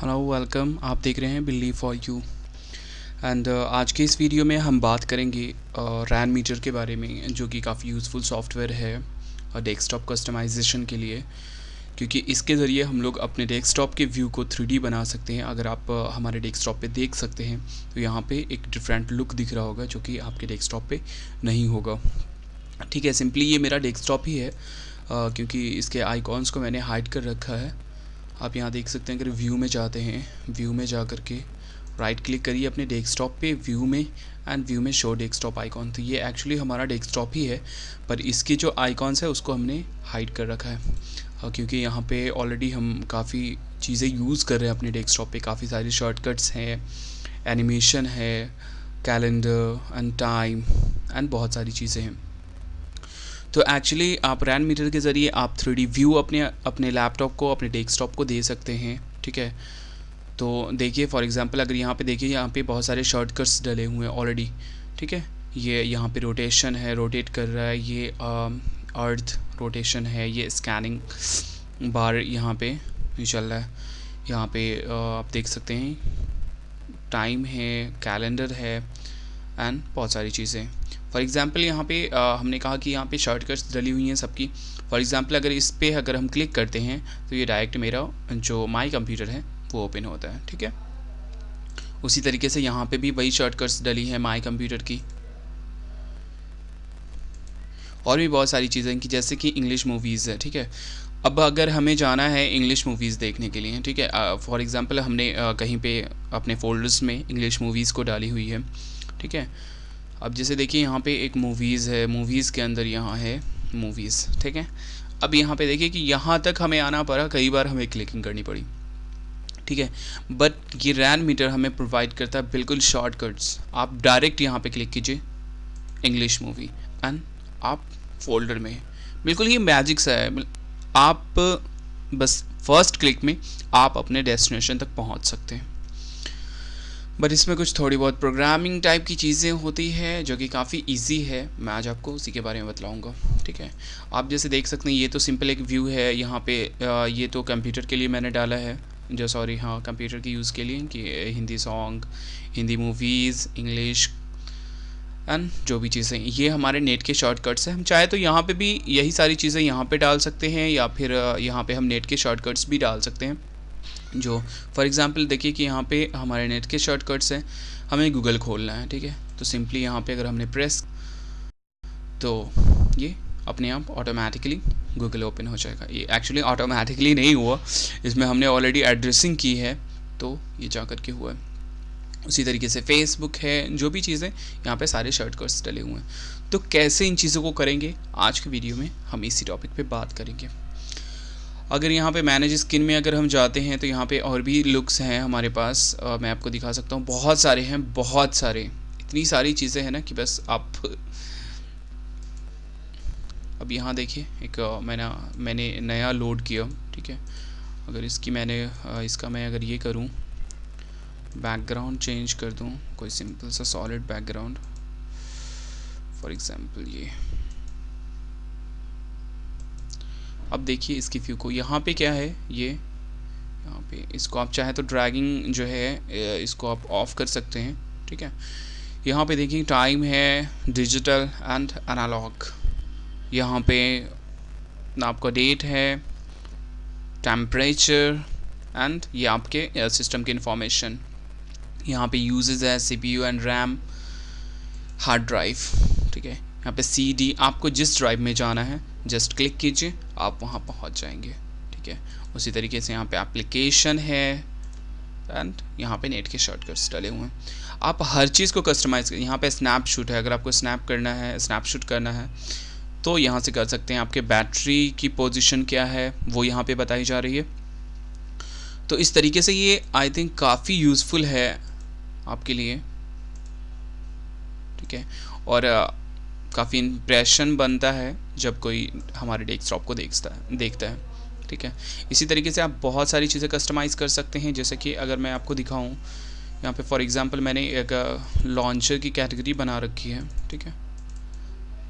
Hello welcome. आप देख रहे हैं बिलीव फॉर यू। एंड आज के इस वीडियो में हम बात करेंगे रैन मीटर के बारे में, जो कि काफ़ी यूज़फुल सॉफ्टवेयर है डेस्कटॉप कस्टमाइजेशन के लिए, क्योंकि इसके ज़रिए हम लोग अपने डेस्कटॉप के व्यू को 3D बना सकते हैं। अगर आप हमारे डेस्कटॉप पे देख सकते हैं तो यहाँ पे एक डिफरेंट लुक दिख रहा होगा जो कि आपके डेस्कटॉप पे नहीं होगा। ठीक है, सिंपली ये मेरा डेस्कटॉप ही है क्योंकि इसके आइकॉन्स को मैंने हाइड कर रखा है। आप यहाँ देख सकते हैं, अगर व्यू में जाते हैं, व्यू में जा कर के राइट क्लिक करिए अपने डेस्कटॉप पे, व्यू में, एंड व्यू में शो डेस्कटॉप आइकॉन। तो ये एक्चुअली हमारा डेस्कटॉप ही है, पर इसकी जो आइकॉन्स है उसको हमने हाइड कर रखा है क्योंकि यहाँ पे ऑलरेडी हम काफ़ी चीज़ें यूज़ कर रहे हैं अपने डेस्कटॉप पे। काफ़ी सारी शॉर्टकट्स हैं, एनिमेशन है, कैलेंडर एंड टाइम एंड बहुत सारी चीज़ें हैं। तो एक्चुअली आप रैन मीटर के ज़रिए आप 3D व्यू अपने लैपटॉप को, अपने डेस्कटॉप को दे सकते हैं। ठीक है, तो देखिए फॉर एग्जांपल अगर यहाँ पे देखिए, यहाँ पे बहुत सारे शॉर्टकट्स डले हुए हैं ऑलरेडी। ठीक है, ये यहाँ पे रोटेशन है, रोटेट कर रहा है, ये अर्थ रोटेशन है, ये स्कैनिंग बार यहाँ पे चल रहा है। यहाँ पे आप देख सकते हैं टाइम है, कैलेंडर है एंड बहुत सारी चीज़ें। फॉर एग्ज़ाम्पल यहाँ पे हमने कहा कि यहाँ पे शॉर्टकट्स डली हुई हैं सबकी। फॉर एग्ज़ाम्पल अगर इस पर अगर हम क्लिक करते हैं तो ये डायरेक्ट मेरा जो माई कंप्यूटर है वो ओपन होता है। ठीक है, उसी तरीके से यहाँ पे भी वही शॉर्टकट्स डली हैं माई कंप्यूटर की। और भी बहुत सारी चीज़ें कि जैसे कि इंग्लिश मूवीज़ है। ठीक है, अब अगर हमें जाना है इंग्लिश मूवीज़ देखने के लिए, ठीक है, फॉर एग्ज़ाम्पल हमने कहीं पे अपने फ़ोल्डर्स में इंग्लिश मूवीज़ को डाली हुई है। ठीक है, अब जैसे देखिए यहाँ पे एक मूवीज़ है, मूवीज़ के अंदर यहाँ है मूवीज़। ठीक है, अब यहाँ पे देखिए कि यहाँ तक हमें आना पड़ा, कई बार हमें क्लिकिंग करनी पड़ी। ठीक है, बट ये रैन मीटर हमें प्रोवाइड करता है बिल्कुल शॉर्टकट्स। आप डायरेक्ट यहाँ पे क्लिक कीजिए इंग्लिश मूवी एंड आप फोल्डर में, बिल्कुल ये मैजिक सा है। आप बस फर्स्ट क्लिक में आप अपने डेस्टिनेशन तक पहुँच सकते हैं। बट इसमें कुछ थोड़ी बहुत प्रोग्रामिंग टाइप की चीज़ें होती है जो कि काफ़ी इजी है, मैं आज आपको उसी के बारे में बतलाऊंगा। ठीक है, आप जैसे देख सकते हैं ये तो सिंपल एक व्यू है। यहाँ पे ये तो कंप्यूटर के लिए मैंने डाला है, जो सॉरी हाँ कंप्यूटर के यूज़ के लिए, कि Hindi song, Hindi movies, English and जो भी चीज़ें, ये हमारे नेट के शॉर्टकट्स हैं। हम चाहे तो यहाँ पे भी यही सारी चीज़ें यहाँ पे डाल सकते हैं, या फिर यहाँ पे हम नेट के शॉर्टकट्स भी डाल सकते हैं। जो फॉर एग्ज़ाम्पल देखिए कि यहाँ पे हमारे नेट के शॉर्टकट्स हैं, हमें गूगल खोलना है। ठीक है, तो सिंपली यहाँ पे अगर हमने प्रेस, तो ये अपने आप ऑटोमेटिकली गूगल ओपन हो जाएगा। ये एक्चुअली ऑटोमेटिकली नहीं हुआ, इसमें हमने ऑलरेडी एड्रेसिंग की है, तो ये जा कर के हुआ है। उसी तरीके से फेसबुक है, जो भी चीज़ें यहाँ पे सारे शॉर्टकट्स डले हुए हैं। तो कैसे इन चीज़ों को करेंगे, आज के वीडियो में हम इसी टॉपिक पे बात करेंगे। अगर यहाँ पे मैनेज स्किन में अगर हम जाते हैं तो यहाँ पे और भी लुक्स हैं हमारे पास, मैं आपको दिखा सकता हूँ, बहुत सारे हैं, बहुत सारे, इतनी सारी चीज़ें हैं ना कि बस आप। अब यहाँ देखिए एक मैंने नया लोड किया। ठीक है, अगर इसकी इसका मैं अगर ये करूँ, बैकग्राउंड चेंज कर दूँ, कोई सिंपल सा सॉलिड बैकग्राउंड, फॉर एग्ज़ाम्पल ये। अब देखिए इसकी व्यू को, यहाँ पे क्या है, ये यहाँ पे इसको आप चाहे तो ड्रैगिंग जो है इसको आप ऑफ कर सकते हैं। ठीक है, यहाँ पे देखिए टाइम है, डिजिटल एंड एनालॉग, यहाँ पे आपका डेट है, टेम्परेचर एंड ये आपके सिस्टम की इंफॉर्मेशन। यहाँ पे यूजेस है CPU and RAM, hard drive. ठीक है, यहाँ पे CD, आपको जिस ड्राइव में जाना है जस्ट क्लिक कीजिए, आप वहाँ पहुँच जाएंगे। ठीक है, उसी तरीके से यहाँ पे एप्लीकेशन है एंड यहाँ पे नेट के शॉर्टकट्स डले हुए हैं। आप हर चीज़ को कस्टमाइज करें। यहाँ पे स्नैपशॉट है, अगर आपको स्नैपशॉट करना है तो यहाँ से कर सकते हैं। आपके बैटरी की पोजीशन क्या है वो यहाँ पे बताई जा रही है। तो इस तरीके से ये आई थिंक काफ़ी यूज़फुल है आपके लिए। ठीक है, और काफ़ी इम्प्रेशन बनता है जब कोई हमारे डेस्कटॉप को देखता है। ठीक है, इसी तरीके से आप बहुत सारी चीज़ें कस्टमाइज़ कर सकते हैं। जैसे कि अगर मैं आपको दिखाऊं, यहाँ पे फॉर एग्ज़ाम्पल मैंने एक लॉन्चर की कैटेगरी बना रखी है। ठीक है,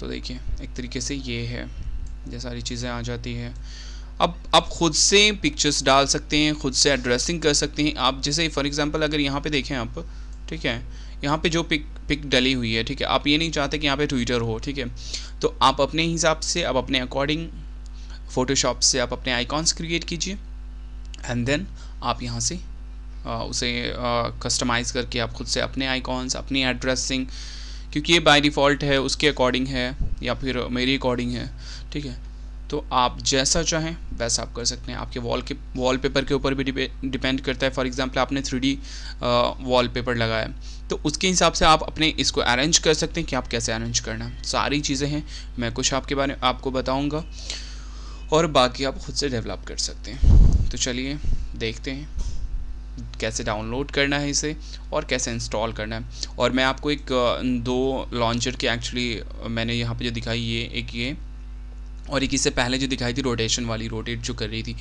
तो देखिए एक तरीके से ये है, ये सारी चीज़ें आ जाती है। अब आप खुद से पिक्चर्स डाल सकते हैं, खुद से एड्रेसिंग कर सकते हैं आप। जैसे फॉर एग्जांपल अगर यहाँ पे देखें आप, ठीक है, यहाँ पे जो पिक डली हुई है, ठीक है, आप ये नहीं चाहते कि यहाँ पे ट्विटर हो, ठीक है, तो आप अपने हिसाब से, आप अपने अकॉर्डिंग फ़ोटोशॉप से आप अपने आइकॉन्स क्रिएट कीजिए एंड देन आप यहाँ से उसे कस्टमाइज़ करके आप खुद से अपने आइकॉन्स, अपनी एड्रेसिंग, क्योंकि ये बाय डिफ़ॉल्ट है उसके अकॉर्डिंग है या फिर मेरी अकॉर्डिंग है, ठीक है, तो आप जैसा चाहें वैसा आप कर सकते हैं। आपके वॉलपेपर के ऊपर भी डिपेंड करता है। फॉर एग्जांपल आपने 3D वॉलपेपर लगाया तो उसके हिसाब से आप अपने इसको अरेंज कर सकते हैं कि आप कैसे अरेंज करना है। सारी चीज़ें हैं, मैं कुछ आपके बारे में आपको बताऊंगा और बाकी आप खुद से डेवलप कर सकते हैं। तो चलिए देखते हैं कैसे डाउनलोड करना है इसे और कैसे इंस्टॉल करना है। और मैं आपको एक दो लॉन्चर की एक्चुअली मैंने यहाँ पे जो दिखाई, ये और एक इससे पहले जो दिखाई थी रोटेशन वाली, रोटेट जो कर रही थी,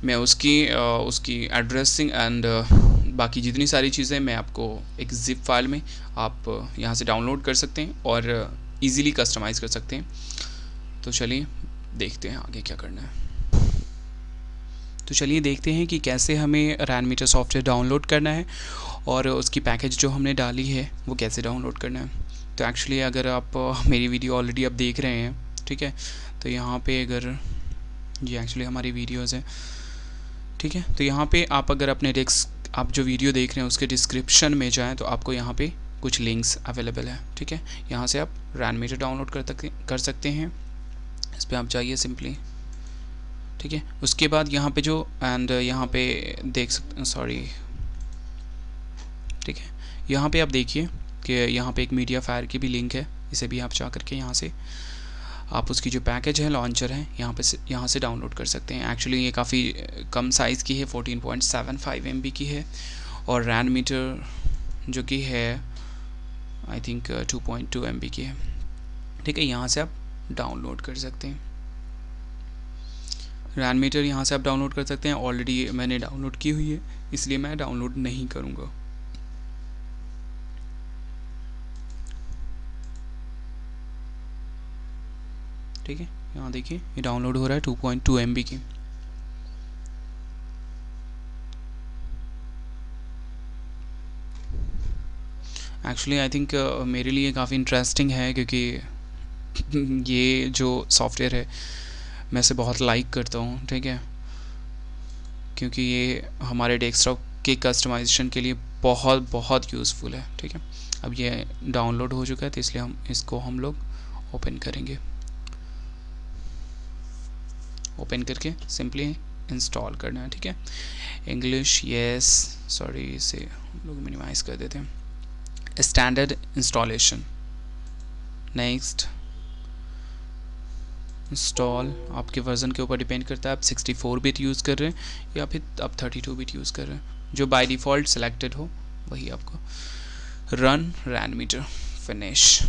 मैं उसकी एड्रेसिंग एंड बाकी जितनी सारी चीज़ें मैं आपको एक ज़िप फाइल में आप यहाँ से डाउनलोड कर सकते हैं और इजीली कस्टमाइज़ कर सकते हैं। तो चलिए देखते हैं आगे क्या करना है। तो चलिए देखते हैं कि कैसे हमें रैनमीटर सॉफ्टवेयर डाउनलोड करना है और उसकी पैकेज जो हमने डाली है वो कैसे डाउनलोड करना है। तो एक्चुअली अगर आप मेरी वीडियो ऑलरेडी आप देख रहे हैं, ठीक है, तो यहाँ पे अगर ये एक्चुअली हमारी वीडियोस है, ठीक है, तो यहाँ पे आप अगर अपने आप जो वीडियो देख रहे हैं उसके डिस्क्रिप्शन में जाएं तो आपको यहाँ पे कुछ लिंक्स अवेलेबल है, ठीक है, यहाँ से आप रैनमीटर डाउनलोड कर सकते हैं। इस पर आप जाइए सिंपली, ठीक है। उसके बाद यहाँ पे जो यहाँ पे देख सकते, सॉरी, ठीक है, यहाँ पे आप देखिए कि यहाँ पे एक मीडिया फायर की भी लिंक है, इसे भी आप जा करके यहाँ से आप उसकी जो पैकेज है, लॉन्चर है, यहाँ से डाउनलोड कर सकते हैं। एक्चुअली ये काफ़ी कम साइज़ की है, 14.75 MB की है और रैनमीटर जो कि है आई थिंक 2.2 MB की है, ठीक है। यहाँ से आप डाउनलोड कर सकते हैं रैनमीटर, यहाँ से आप डाउनलोड कर सकते हैं। ऑलरेडी मैंने डाउनलोड की हुई है इसलिए मैं डाउनलोड नहीं करूँगा। ठीक है, यहाँ देखिए ये डाउनलोड हो रहा है 2.2 MB की। एक्चुअली आई थिंक मेरे लिए काफ़ी इंटरेस्टिंग है क्योंकि ये जो सॉफ्टवेयर है मैं इसे बहुत लाइक करता हूँ, ठीक है, क्योंकि ये हमारे डेस्कटॉप के कस्टमाइजेशन के लिए बहुत बहुत यूज़फुल है, ठीक है। अब ये डाउनलोड हो चुका है तो इसलिए हम लोग ओपन करेंगे। ओपन करके सिंपली इंस्टॉल करना है, ठीक है। इंग्लिश येस, सॉरी इसे हम लोग मिनिमाइज़ कर देते हैं। Standard installation, next, install. आपके वर्जन के ऊपर डिपेंड करता है, आप 64 बिट यूज़ कर रहे हैं या फिर आप 32 बिट यूज़ कर रहे हैं, जो बाय डिफ़ॉल्ट सेलेक्टेड हो वही आपको। रन रैनमीटर, फिनिश,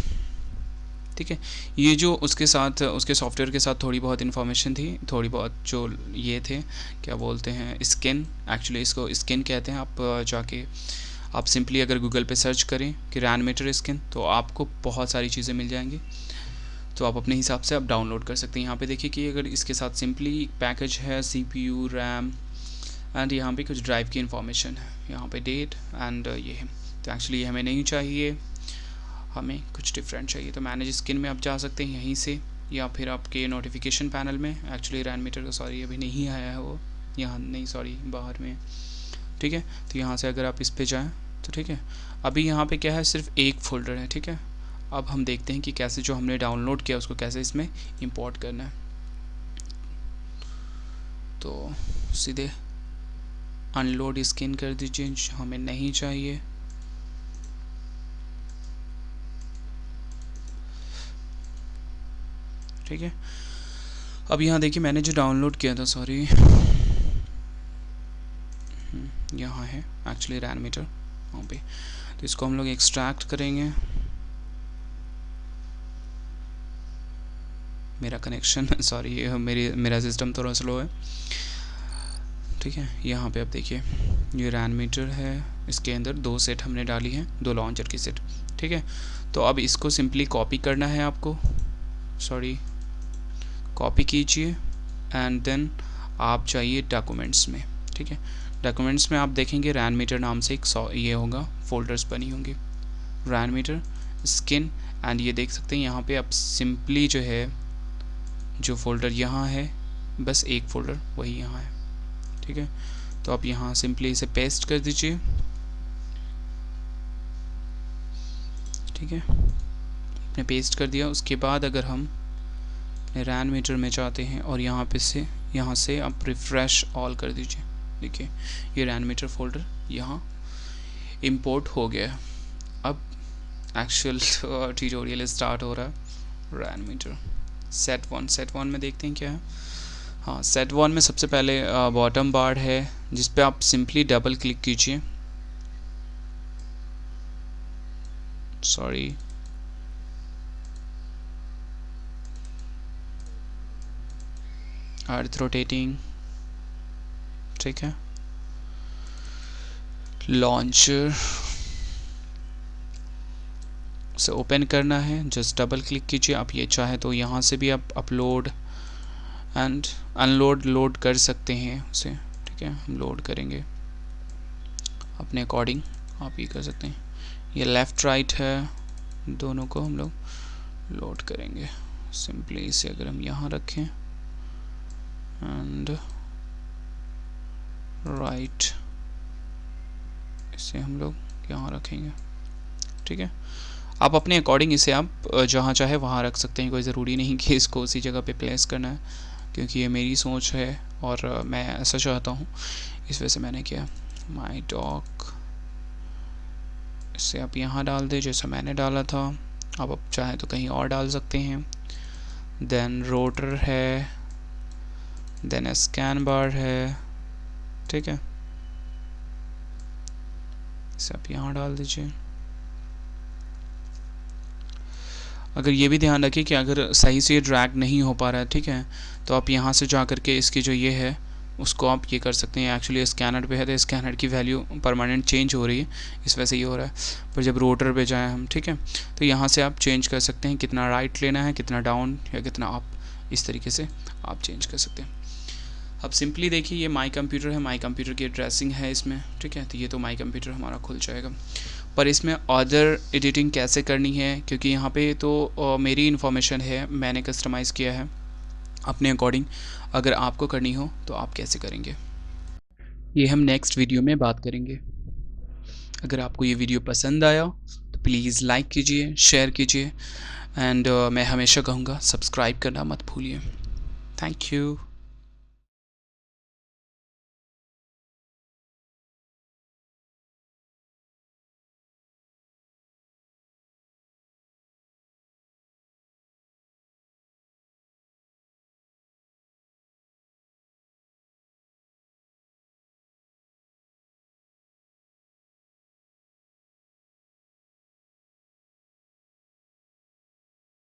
ठीक है। ये जो उसके सॉफ्टवेयर के साथ थोड़ी बहुत इन्फॉर्मेशन थी, थोड़ी बहुत जो ये थे क्या बोलते हैं, स्किन, एक्चुअली इसको स्किन कहते हैं। आप जाके आप सिंपली अगर गूगल पे सर्च करें कि रैनमीटर स्किन तो आपको बहुत सारी चीज़ें मिल जाएंगी, तो आप अपने हिसाब से आप डाउनलोड कर सकते हैं। यहाँ पे देखिए कि अगर इसके साथ सिंपली एक पैकेज है, CPU, रैम एंड यहाँ पे कुछ ड्राइव की इन्फॉर्मेशन है, यहाँ पे डेट एंड ये है। तो एक्चुअली हमें नहीं चाहिए, हमें कुछ डिफरेंट चाहिए। तो मैनेज स्किन में आप जा सकते हैं यहीं से, या फिर आपके नोटिफिकेशन पैनल में। एक्चुअली रैनमीटर का सॉरी अभी नहीं आया है वो, यहाँ नहीं, सॉरी बाहर में, ठीक है। तो यहाँ से अगर आप इस पे जाएँ तो ठीक है, अभी यहाँ पे क्या है, सिर्फ एक फोल्डर है, ठीक है। अब हम देखते हैं कि कैसे जो हमने डाउनलोड किया उसको कैसे इसमें इंपोर्ट करना है। तो सीधे अनलोड स्किन कर दीजिए, हमें नहीं चाहिए। ठीक है, अब यहाँ देखिए मैंने जो डाउनलोड किया था, सॉरी यहाँ है एक्चुअली रैनमीटर वहाँ पे, तो इसको हम लोग एक्सट्रैक्ट करेंगे। मेरा कनेक्शन सॉरी मेरा सिस्टम थोड़ा स्लो है, ठीक है। यहाँ पे आप देखिए ये रैनमीटर है, इसके अंदर 2 सेट हमने डाली हैं, 2 लॉन्चर की सेट, ठीक है। तो अब इसको सिंपली कॉपी करना है आपको, सॉरी कॉपी कीजिए एंड देन आप चाहिए डॉक्यूमेंट्स में, ठीक है। डॉक्यूमेंट्स में आप देखेंगे रैन मीटर नाम से एक ये होगा, फोल्डर्स बनी होंगी, रैन मीटर, स्किन, एंड ये देख सकते हैं यहाँ पे आप सिंपली जो है जो फोल्डर यहाँ है बस एक फ़ोल्डर वही यहाँ है, ठीक है। तो आप यहाँ सिंपली इसे पेस्ट कर दीजिए, ठीक है। आपने पेस्ट कर दिया। उसके बाद अगर हम रैन मीटर में चाहते हैं और यहाँ से आप रिफ़्रेश ऑल कर दीजिए, देखिए ये रैन मीटर फोल्डर यहाँ इंपोर्ट हो गया। अब एक्चुअल ट्यूटोरियल स्टार्ट हो रहा है। रैन मीटर सेट वन में देखते हैं क्या है। हाँ, सेट वन में सबसे पहले बॉटम बार है जिस पे आप सिंपली डबल क्लिक कीजिए, सॉरी अर्थ रोटेटिंग, ठीक है। लॉन्चर से ओपन करना है, जस्ट डबल क्लिक कीजिए। आप ये चाहे तो यहाँ से भी आप अपलोड एंड अनलोड लोड कर सकते हैं उसे, ठीक है। हम लोड करेंगे अपने अकॉर्डिंग, आप ये कर सकते हैं। ये लेफ़्ट राइट है, दोनों को हम लोग लोड करेंगे। सिंपली इसे अगर हम यहाँ रखें एंड राइट, इसे हम लोग यहाँ रखेंगे, ठीक है। आप अपने अकॉर्डिंग इसे आप जहाँ चाहे वहाँ रख सकते हैं, कोई ज़रूरी नहीं कि इसको उसी जगह पे प्लेस करना है, क्योंकि ये मेरी सोच है और मैं ऐसा चाहता हूँ, इस वजह से मैंने किया। माई डॉग, इसे आप यहाँ डाल दें जैसा मैंने डाला था। आप चाहें तो कहीं और डाल सकते हैं। देन रोटर है, देन स्कैन बार है, ठीक है। इसे आप यहाँ डाल दीजिए। अगर ये भी ध्यान रखिए कि अगर सही से ये ड्रैग नहीं हो पा रहा है, ठीक है, तो आप यहाँ से जा करके इसकी जो ये है उसको आप ये कर सकते हैं। एक्चुअली स्कैनर पे है तो स्कैनर की वैल्यू परमानेंट चेंज हो रही है, इस वजह से ये हो रहा है। पर जब रोटर पे जाएं हम, ठीक है, तो यहाँ से आप चेंज कर सकते हैं कितना राइट लेना है, कितना डाउन या कितना अप, इस तरीके से आप चेंज कर सकते हैं। अब सिंपली देखिए ये माई कंप्यूटर है, माई कंप्यूटर की एड्रेसिंग है इसमें, ठीक है। तो ये तो माई कंप्यूटर हमारा खुल जाएगा। पर इसमें अदर एडिटिंग कैसे करनी है, क्योंकि यहाँ पे तो मेरी इन्फॉर्मेशन है, मैंने कस्टमाइज़ किया है अपने अकॉर्डिंग। अगर आपको करनी हो तो आप कैसे करेंगे, ये हम नेक्स्ट वीडियो में बात करेंगे। अगर आपको ये वीडियो पसंद आया तो प्लीज़ लाइक कीजिए, शेयर कीजिए, एंड मैं हमेशा कहूँगा सब्सक्राइब करना मत भूलिए। Thank you.